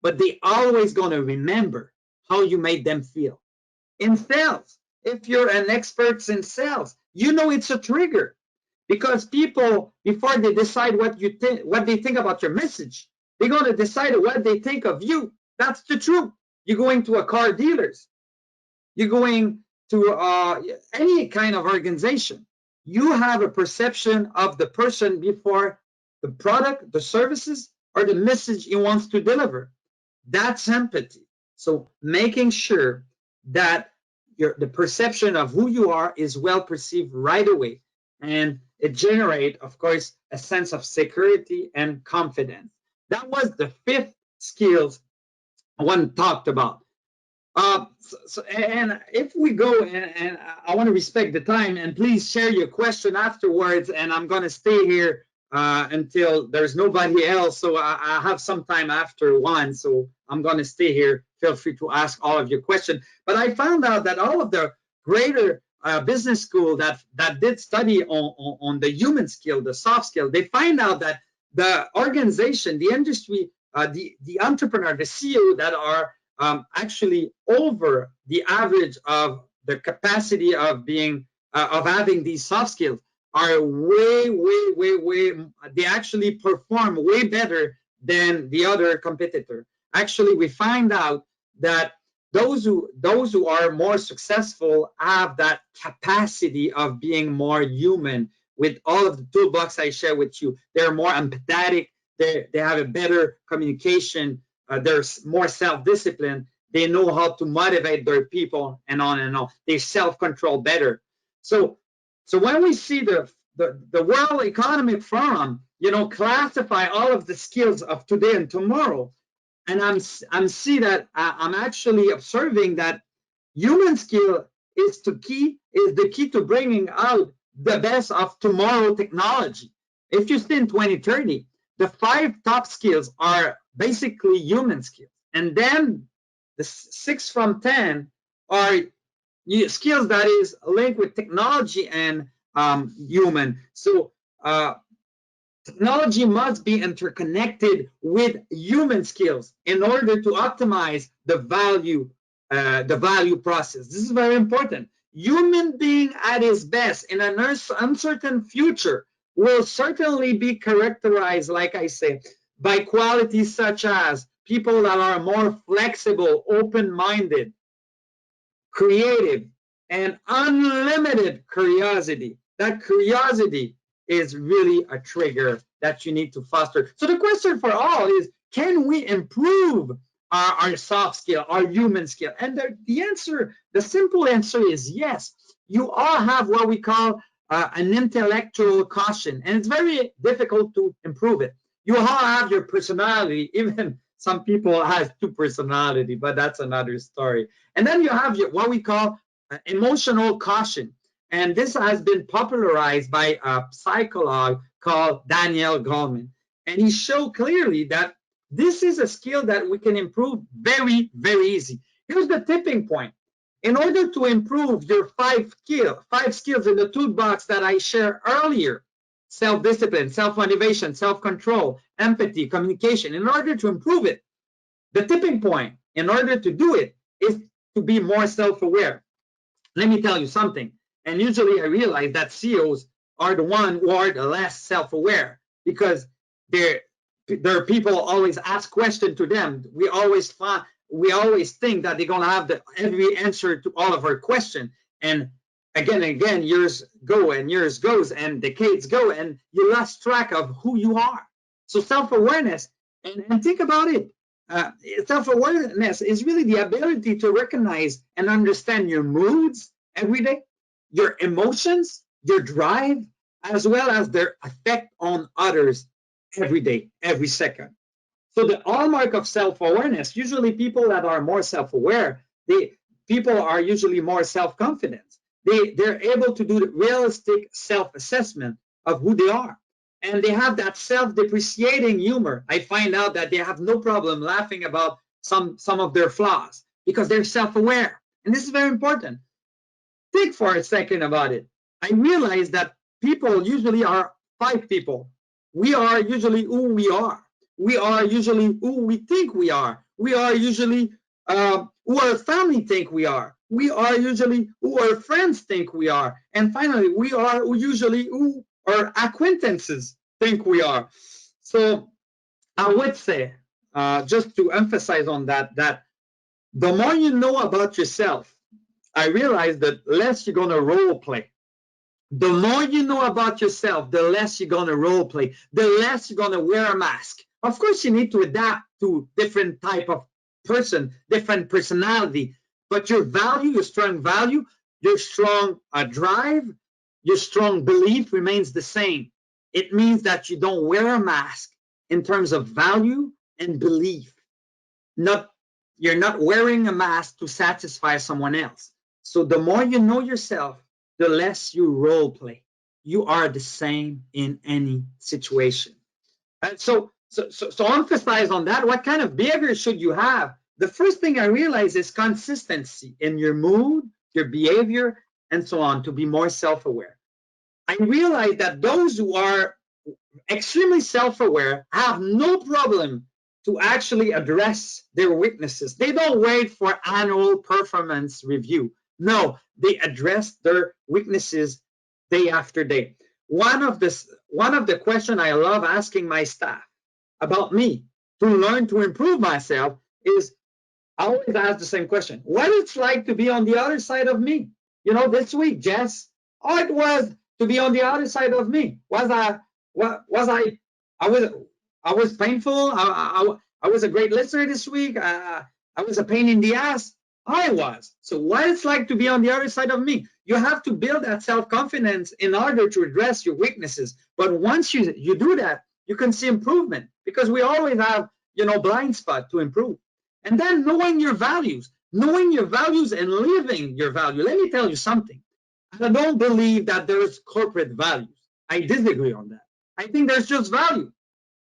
B: but they always going to remember how you made them feel. In sales, if you're an expert in sales, you know it's a trigger, because people, before they decide what they think about your message, they're going to decide what they think of you. That's the truth. You're going to a car dealers, you're going to any kind of organization. You have a perception of the person before the product, the services, or the message he wants to deliver. That's empathy. So making sure that the perception of who you are is well perceived right away. And it generates, of course, a sense of security and confidence. That was the fifth skills one talked about. And if we go, and I want to respect the time, and please share your question afterwards, and I'm going to stay here until there's nobody else. So I have some time after one, so I'm going to stay here. Feel free to ask all of your questions. But I found out that all of the greater business school that did study on the human skill, the soft skill, they find out that the organization, the industry, the entrepreneur, the CEO that are actually over the average of the capacity of being of having these soft skills are way, they actually perform way better than the other competitor. Actually, we find out that those who are more successful have that capacity of being more human. With all of the toolbox I share with you, they're more empathetic, they have a better communication, they're more self-disciplined, they know how to motivate their people, and on and on. They self-control better. So when we see the World Economic Forum, classify all of the skills of today and tomorrow, and I'm actually observing that human skill is the key to bringing out the best of tomorrow technology. If you stay in 2030, the 5 top skills are basically human skills, and then the 6 from 10 are skills that is linked with technology and human. So technology must be interconnected with human skills in order to optimize the value process. This is very important. Human being at his best in an uncertain future will certainly be characterized, like I say, by qualities such as people that are more flexible, open-minded, creative, and unlimited curiosity. That curiosity is really a trigger that you need to foster. So the question for all is, can we improve our soft skill, our human skill? And the simple answer is yes. You all have what we call an intellectual quotient, and it's very difficult to improve it. You all have your personality. Even some people have 2 personality, but that's another story. And then you have what we call emotional quotient. And this has been popularized by a psychologist called Daniel Goleman. And he showed clearly that this is a skill that we can improve very, very easy. Here's the tipping point. In order to improve your 5 skills in the toolbox that I shared earlier, self-discipline, self-motivation, self-control, empathy, communication, in order to improve it, the tipping point in order to do it is to be more self-aware. Let me tell you something. And usually I realize that CEOs are the ones who are the less self-aware, because their people always ask questions to them. We always think that they're going to have every answer to all of our questions. And again, years go and years goes and decades go, and you lost track of who you are. So self-awareness, and think about it. Self-awareness is really the ability to recognize and understand your moods every day, your emotions, your drive, as well as their effect on others every day, every second. So the hallmark of self-awareness, usually people that are more self-aware, people are usually more self-confident. They're able to do the realistic self-assessment of who they are. And they have that self-depreciating humor. I find out that they have no problem laughing about some of their flaws because they're self-aware. And this is very important. Think for a second about it. I realize that people usually are 5 people. We are usually who we are. We are usually who we think we are. We are usually who our family think we are. We are usually who our friends think we are. And finally, we are usually who our acquaintances think we are. So I would say, just to emphasize on that the more you know about yourself, I realize that less you're going to role play. The more you know about yourself, the less you're going to role play, the less you're going to wear a mask. Of course, you need to adapt to different type of person, different personality, but your value, your strong value, your strong drive, your strong belief remains the same. It means that you don't wear a mask in terms of value and belief. You're not wearing a mask to satisfy someone else. So the more you know yourself, the less you role play. You are the same in any situation. And so emphasize on that. What kind of behavior should you have? The first thing I realize is consistency in your mood, your behavior, and so on, to be more self-aware. I realize that those who are extremely self-aware have no problem to actually address their weaknesses. They don't wait for annual performance review. No, they address their weaknesses day after day. One of the questions I love asking my staff about me to learn to improve myself is, I always ask the same question: what it's like to be on the other side of me? You know, this week, Jess, how it was to be on the other side of me. I was painful. I was a great listener this week. I was a pain in the ass. I was. So what it's like to be on the other side of me? You have to build that self-confidence in order to address your weaknesses. But once you do that, you can see improvement, because we always have, blind spot to improve. And then knowing your values. knowing your values and living your value. Let me tell you something. I don't believe that there's corporate values. I disagree on that. I think there's just value.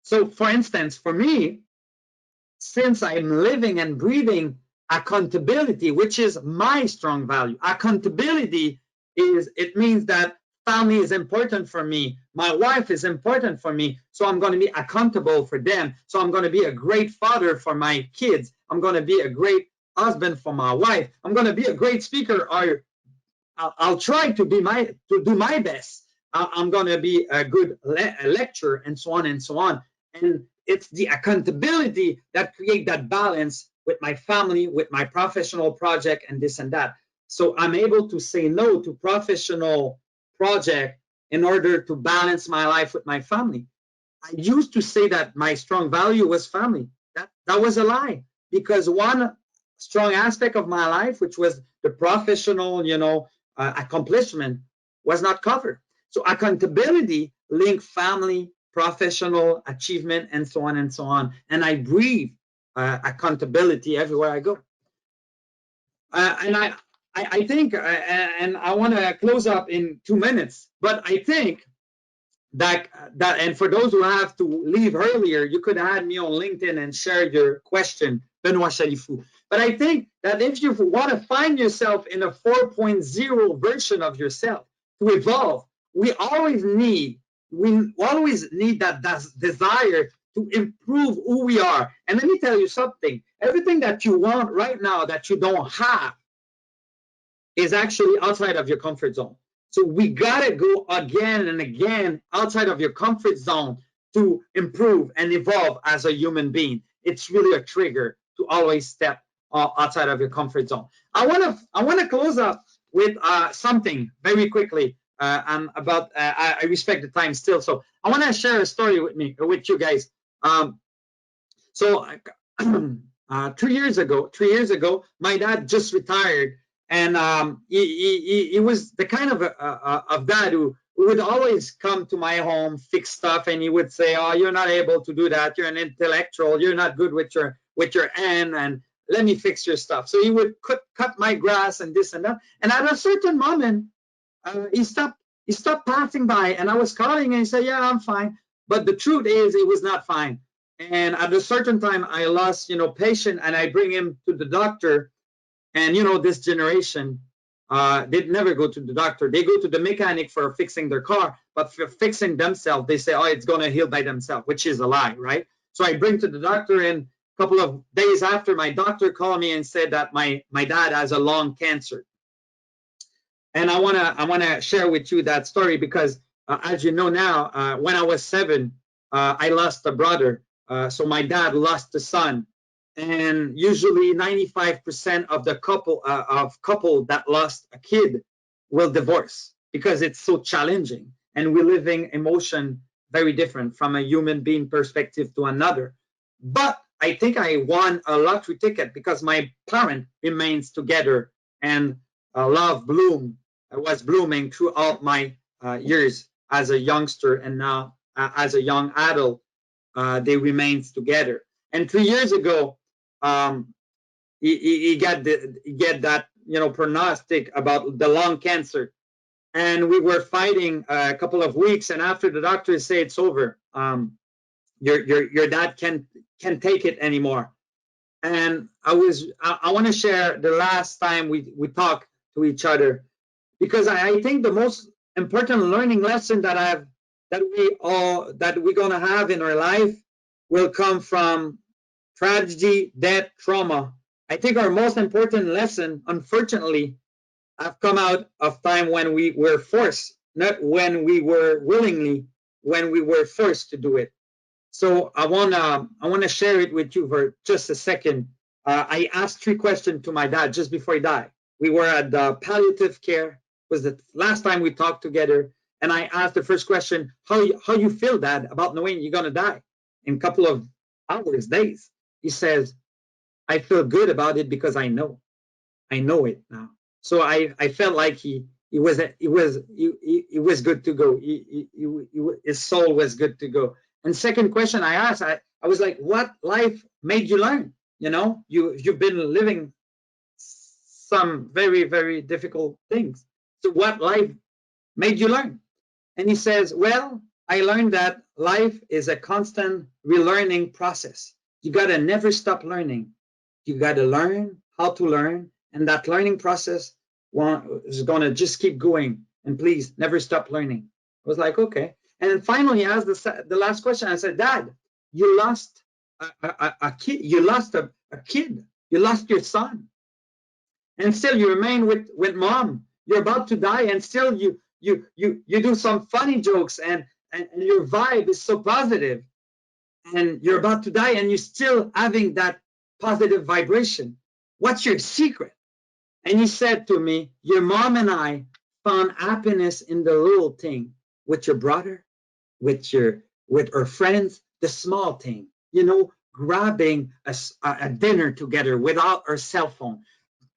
B: So, for instance, for me, since I'm living and breathing accountability, which is my strong value, accountability it means that family is important for me. My wife is important for me. So I'm going to be accountable for them. So I'm going to be a great father for my kids. I'm going to be a great husband for my wife. I'm going to be a great speaker, or I'll try to do my best. I'm going to be a good lecturer, and so on and so on. And it's the accountability that create that balance with my family, with my professional project, and this and that. So I'm able to say no to professional project in order to balance my life with my family. I used to say that my strong value was family. That was a lie, because one strong aspect of my life, which was the professional, accomplishment, was not covered. So accountability link family, professional achievement, and so on and so on. And I breathe accountability everywhere I go. And I think, and I want to close up in 2 minutes, but I think that and for those who have to leave earlier, you could add me on LinkedIn and share your question, Benoit Chalifoux. But I think that if you want to find yourself in a 4.0 version of yourself to evolve, we always need that desire to improve who we are. And let me tell you something, everything that you want right now that you don't have is actually outside of your comfort zone. So we gotta go again and again outside of your comfort zone to improve and evolve as a human being. It's really a trigger to always step outside of your comfort zone. I wanna close up with something very quickly. I respect the time still, so I wanna share a story with you guys. So 3 years ago, my dad just retired. And he was the kind of dad who would always come to my home, fix stuff, and he would say, "Oh, you're not able to do that. You're an intellectual. You're not good with your hand, and let me fix your stuff." So he would cut my grass and this and that. And at a certain moment, he stopped passing by, and I was calling, and he said, "Yeah, I'm fine." But the truth is, it was not fine. And at a certain time, I lost, patience, and I bring him to the doctor. And this generation, they never go to the doctor. They go to the mechanic for fixing their car, but for fixing themselves, they say, "Oh, it's going to heal by themselves," which is a lie, right? So I bring to the doctor, and a couple of days after, my doctor called me and said that my dad has a lung cancer. And I wanna share with you that story because, as you know now, when I was 7, I lost a brother. So my dad lost a son. And usually 95% of the couple that lost a kid will divorce because it's so challenging, and we're living emotion very different from a human being perspective to another. But I think I won a lottery ticket because my parent remains together, and love was blooming throughout my years as a youngster, and now as a young adult, they remains together. And 3 years ago, he get that prognostic about the lung cancer, and we were fighting a couple of weeks. And after the doctor said it's over, your dad can't take it anymore. And I want to share the last time we talked to each other, because I think the most important learning lesson that we're gonna have in our life will come from tragedy, death, trauma. I think our most important lesson, unfortunately, have come out of time when we were forced, not when we were willingly, when we were forced to do it. So I wanna share it with you for just a second. I asked 3 questions to my dad just before he died. We were at the palliative care. It was the last time we talked together, and I asked the first question, how you feel, Dad, about knowing you're gonna die in a couple of hours, days? He says, "I feel good about it because I know it now." So I felt like he was good to go. His soul was good to go. And second question I asked, I was like, "What life made you learn? You've been living some very, very difficult things. So what life made you learn? And he says, well, I learned that life is a constant relearning process. You got to never stop learning. You got to learn how to learn. And that learning process is going to just keep going. And please never stop learning. I was like, okay. And then finally, he asked the last question. I said, Dad, you lost a kid. You lost a kid. You lost your son. And still you remain with mom. You're about to die, and still you do some funny jokes, and your vibe is so positive, and you're about to die, and you're still having that positive vibration. What's your secret? And he said to me, your mom and I found happiness in the little thing, with your brother, with our friends, the small thing, grabbing a dinner together without our cell phone,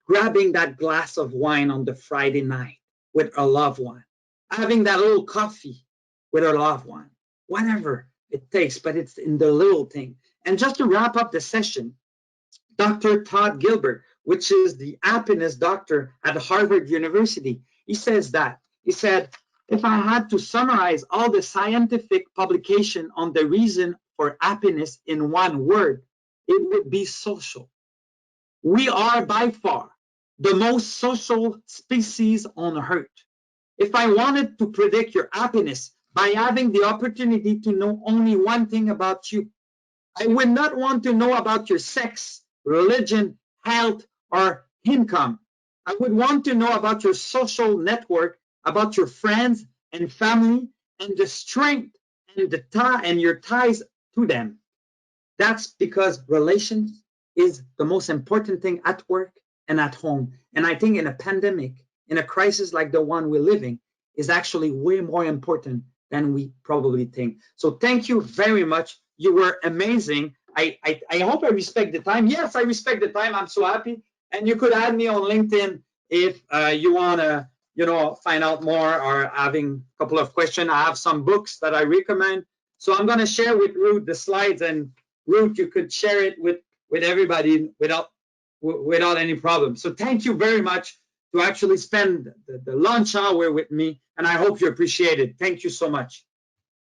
B: grabbing that glass of wine on the Friday night with a loved one, having that little coffee with a loved one, whatever it takes, but it's in the little thing. And just to wrap up the session, Dr. Todd Gilbert, which is the happiness doctor at Harvard University, he says that. He said, if I had to summarize all the scientific publication on the reason for happiness in one word, it would be social. We are by far the most social species on earth. If I wanted to predict your happiness by having the opportunity to know only one thing about you, I would not want to know about your sex, religion, health, or income. I would want to know about your social network, about your friends and family, and the strength and your ties to them. That's because relations is the most important thing at work and at home. And I think in a pandemic, in a crisis like the one we're living, is actually way more important than we probably think. So thank you very much. You were amazing. I hope I respect the time. Yes, I respect the time. I'm so happy. And you could add me on LinkedIn if you want to, find out more or having a couple of questions. I have some books that I recommend. So I'm going to share with Ruth the slides, and Ruth, you could share it with everybody without any problem. So thank you very much to actually spend the lunch hour with me, and I hope you appreciate it. Thank you so much.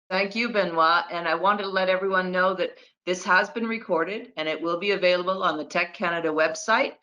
A: Thank you, Benoit. And I wanted to let everyone know that this has been recorded, and it will be available on the Tech Canada website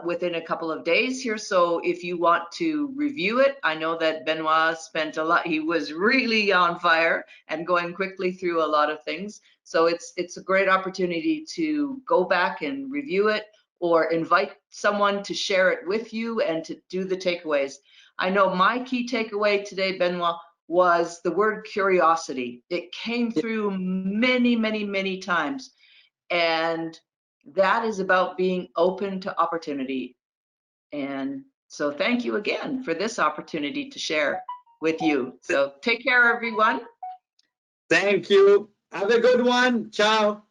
A: within a couple of days here. So if you want to review it, I know that Benoit spent a lot, he was really on fire and going quickly through a lot of things. So it's a great opportunity to go back and review it, or invite someone to share it with you and to do the takeaways. I know my key takeaway today, Benoit, was the word curiosity. It came through many, many, many times. And that is about being open to opportunity. And so thank you again for this opportunity to share with you. So take care, everyone.
B: Thank you. Have a good one. Ciao.